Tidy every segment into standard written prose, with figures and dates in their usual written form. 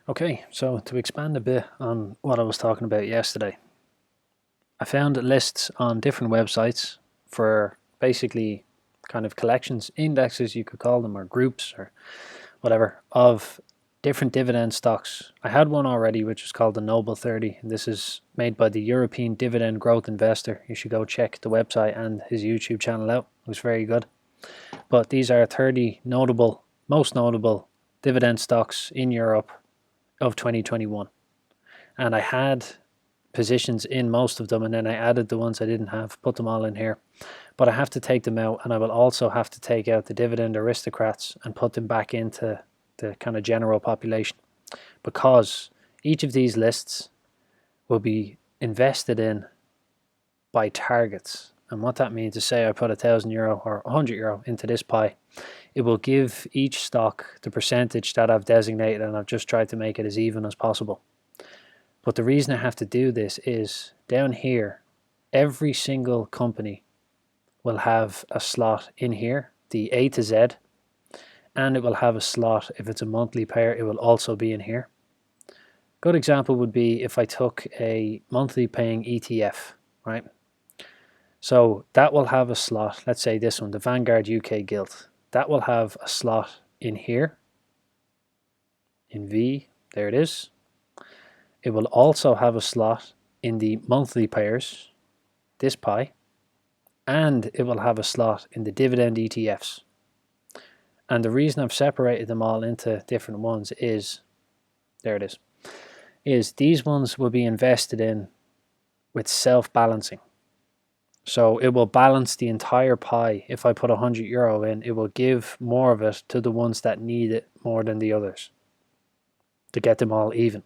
Okay, so to expand a bit on what I was talking about yesterday, I found lists on different websites for basically kind of collections, indexes you could call them, or groups or whatever, of different dividend stocks. I had one already which is called the Noble 30, and this is made by the European Dividend Growth Investor. You should go check the website and his YouTube channel out. It was very good. But these are 30 most notable dividend stocks in Europe of 2021. And I had positions in most of them, and then I added the ones I didn't have, put them all in here. But I have to take them out, and I will also have to take out the Dividend Aristocrats and put them back into the kind of general population, because each of these lists will be invested in by targets. And what that means is, say I put €1,000 or €100 into this pie, it will give each stock the percentage that I've designated, and I've just tried to make it as even as possible. But the reason I have to do this is down here, every single company will have a slot in here, the A to Z, and it will have a slot, if it's a monthly payer, it will also be in here. Good example would be if I took a monthly paying ETF, right? So that will have a slot, let's say this one, the Vanguard UK Gilt, that will have a slot in here, in V, there it is. It will also have a slot in the monthly payers, this pie, and it will have a slot in the dividend ETFs. And the reason I've separated them all into different ones is, there it is these ones will be invested in with self-balancing. So it will balance the entire pie. If I put €100 in, it will give more of it to the ones that need it more than the others, to get them all even.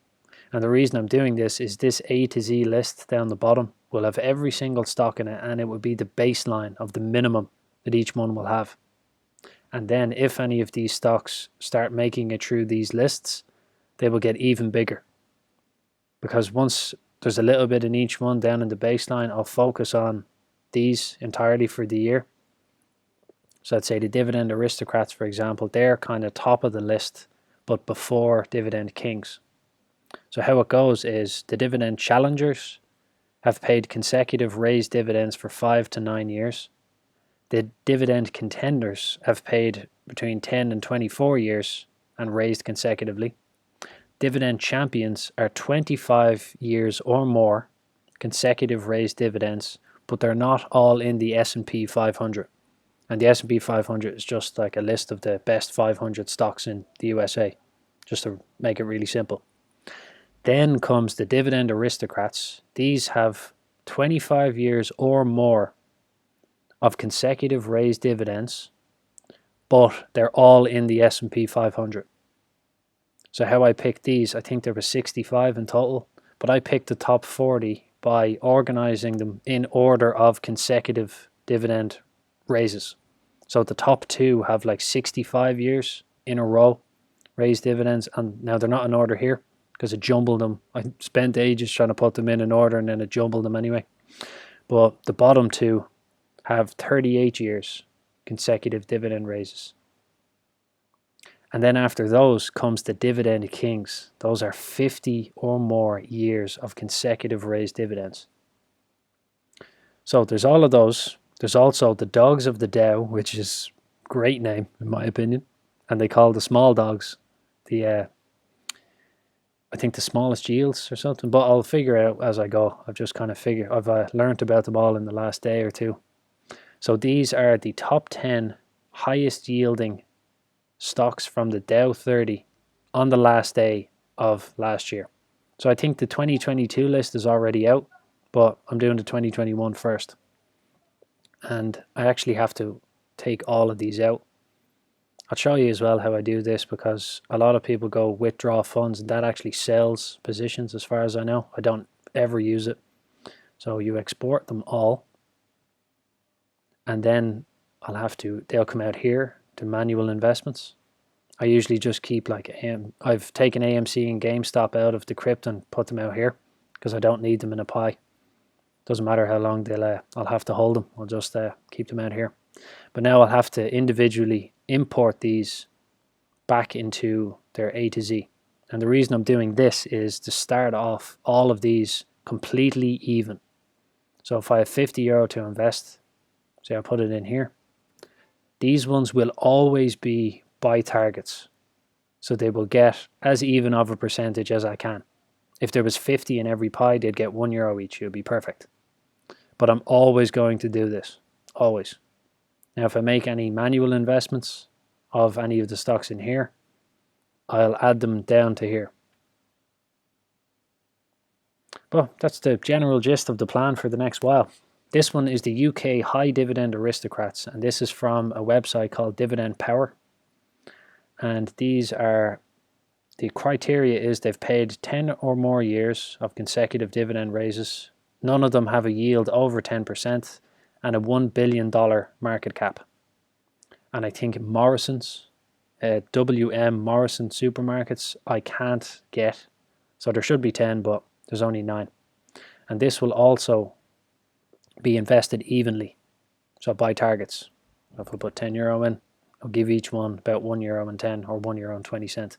And the reason I'm doing this is this A to Z list down the bottom will have every single stock in it, and it will be the baseline of the minimum that each one will have. And then if any of these stocks start making it through these lists, they will get even bigger. Because once there's a little bit in each one down in the baseline, I'll focus on these entirely for the year. So I'd say the Dividend Aristocrats, for example, they're kind of top of the list, but before Dividend Kings. So how it goes is the Dividend Challengers have paid consecutive raised dividends for 5 to 9 years. The Dividend Contenders have paid between 10 and 24 years and raised consecutively. Dividend Champions are 25 years or more consecutive raised dividends, but they're not all in the S&P 500. And the S&P 500 is just like a list of the best 500 stocks in the USA, just to make it really simple. Then comes the Dividend Aristocrats. These have 25 years or more of consecutive raised dividends, but they're all in the S&P 500. So how I picked these, I think there were 65 in total, but I picked the top 40 by organizing them in order of consecutive dividend raises. So the top two have like 65 years in a row raised dividends, and now they're not in order here because it jumbled them. I spent ages trying to put them in order, and then it jumbled them anyway. But the bottom two have 38 years consecutive dividend raises. And then after those comes the Dividend Kings. Those are 50 or more years of consecutive raised dividends. So there's all of those. There's also the Dogs of the Dow, which is a great name in my opinion. And they call the small dogs I think the smallest yields or something, but I'll figure it out as I go. I've learned about them all in the last day or two. So these are the top 10 highest yielding stocks from the Dow 30 on the last day of last year. So I think the 2022 list is already out, but I'm doing the 2021 first. And I actually have to take all of these out. I'll show you as well how I do this, because a lot of people go withdraw funds, and that actually sells positions as far as I know. I don't ever use it. So you export them all, and then they'll come out here to manual investments. I usually just keep I've taken AMC and GameStop out of the crypt and put them out here because I don't need them in a pie. Doesn't matter how long I'll have to hold them. I'll just keep them out here. But now I'll have to individually import these back into their A to Z. And the reason I'm doing this is to start off all of these completely even. So if I have €50 to invest, say I put it in here, these ones will always be buy targets. So they will get as even of a percentage as I can. If there was 50 in every pie, they'd get €1 each. It would be perfect. But I'm always going to do this. Always. Now, if I make any manual investments of any of the stocks in here, I'll add them down to here. But that's the general gist of the plan for the next while. This one is the UK High Dividend Aristocrats, and this is from a website called Dividend Power. And these are, the criteria is they've paid 10 or more years of consecutive dividend raises. None of them have a yield over 10% and a $1 billion market cap. And I think Morrison's, WM Morrison supermarkets, I can't get. So there should be 10, but there's only 9. And this will also be invested evenly. So buy targets. If I put €10 in, I'll give each one about €1.10 or €1.20.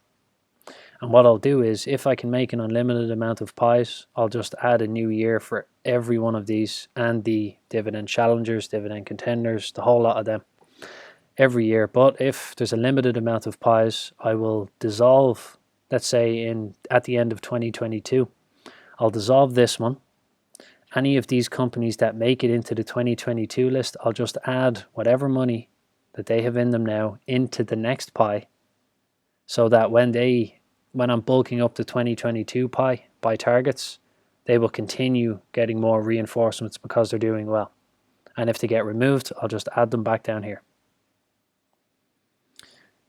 And what I'll do is, if I can make an unlimited amount of pies, I'll just add a new year for every one of these and the dividend challengers, dividend contenders, the whole lot of them every year. But if there's a limited amount of pies, I will dissolve, let's say at the end of 2022, I'll dissolve this one. Any of these companies that make it into the 2022 list, I'll just add whatever money that they have in them now into the next pie, so that when I'm bulking up the 2022 pie by targets, they will continue getting more reinforcements because they're doing well. And if they get removed, I'll just add them back down here.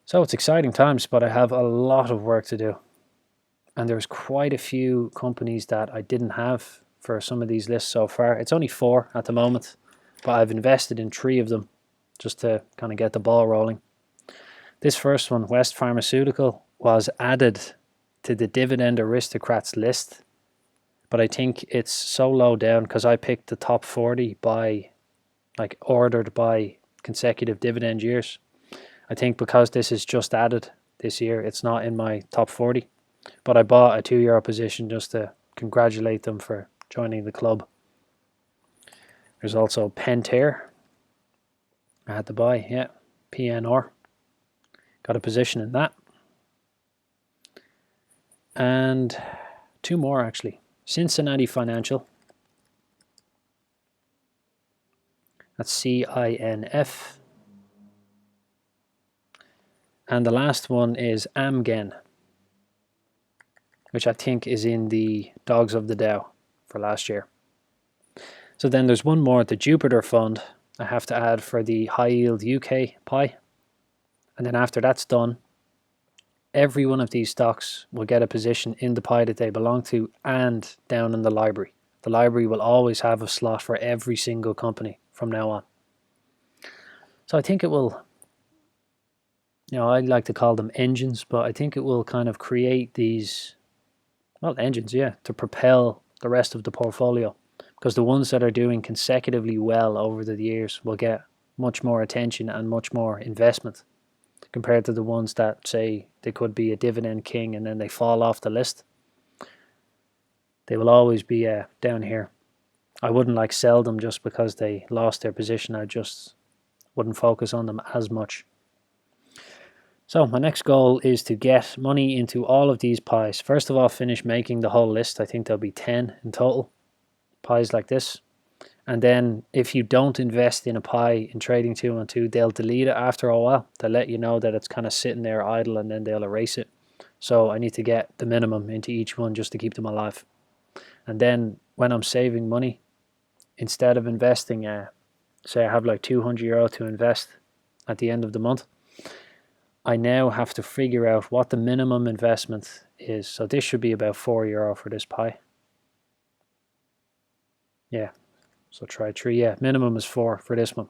So it's exciting times, but I have a lot of work to do. And there's quite a few companies that I didn't have for some of these lists so far. It's only 4 at the moment, but I've invested in 3 of them just to kind of get the ball rolling. This first one, West Pharmaceutical, was added to the Dividend Aristocrats list, but I think it's so low down because I picked the top 40 by, ordered by consecutive dividend years. I think because this is just added this year, it's not in my top 40, but I bought a €2 position just to congratulate them for joining the club. There's also Pentair. I had to buy, yeah, PNR. Got a position in that. And 2 more actually. Cincinnati Financial. That's CINF. And the last one is Amgen, which I think is in the Dogs of the Dow for last year. So then there's one more, the Jupiter Fund, I have to add for the High Yield UK pie. And then after that's done, every one of these stocks will get a position in the pie that they belong to and down in the library. The library will always have a slot for every single company from now on. So I think it will, I like to call them engines, but I think it will kind of create these, engines, to propel the rest of the portfolio. Because the ones that are doing consecutively well over the years will get much more attention and much more investment compared to the ones that say they could be a dividend king and then they fall off the list. They will always be down here. I wouldn't sell them just because they lost their position. I just wouldn't focus on them as much. So my next goal is to get money into all of these pies. First of all, finish making the whole list. I think there'll be 10 in total pies like this. And then if you don't invest in a pie in Trading 212, they'll delete it after a while. They'll let you know that it's kind of sitting there idle and then they'll erase it. So I need to get the minimum into each one just to keep them alive. And then when I'm saving money, instead of investing, say I have €200 to invest at the end of the month, I now have to figure out what the minimum investment is. So this should be about €4 for this pie. Yeah. So try 3, minimum is 4 for this one.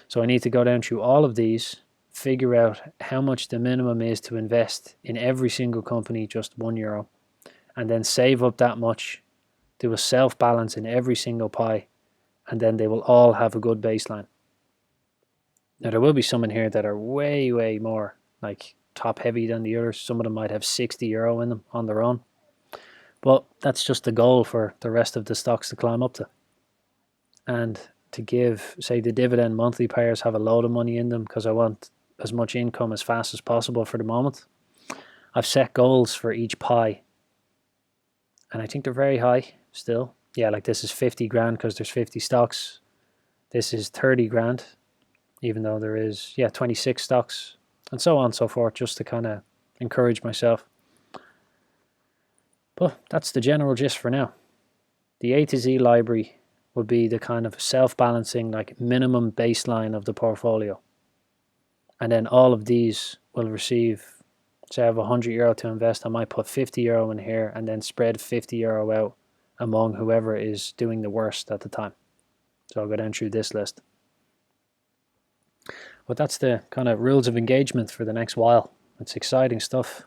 So I need to go down through all of these, figure out how much the minimum is to invest in every single company, just €1, and then save up that much, do a self-balance in every single pie, and then they will all have a good baseline. Now there will be some in here that are way, way more, top heavy than the others. Some of them might have €60 in them on their own. But that's just the goal for the rest of the stocks to climb up to. And to give, say, the dividend monthly payers have a load of money in them because I want as much income as fast as possible for the moment. I've set goals for each pie, and I think they're very high still. Yeah, like this is 50 grand because there's 50 stocks. This is 30 grand, even though there is, 26 stocks, and so on and so forth, just to kind of encourage myself. But that's the general gist for now. The A to Z library would be the kind of self-balancing, like minimum baseline of the portfolio. And then all of these will receive, say I have €100 to invest, I might put €50 in here and then spread €50 out among whoever is doing the worst at the time. So I'll go down through this list. But that's the kind of rules of engagement for the next while. It's exciting stuff.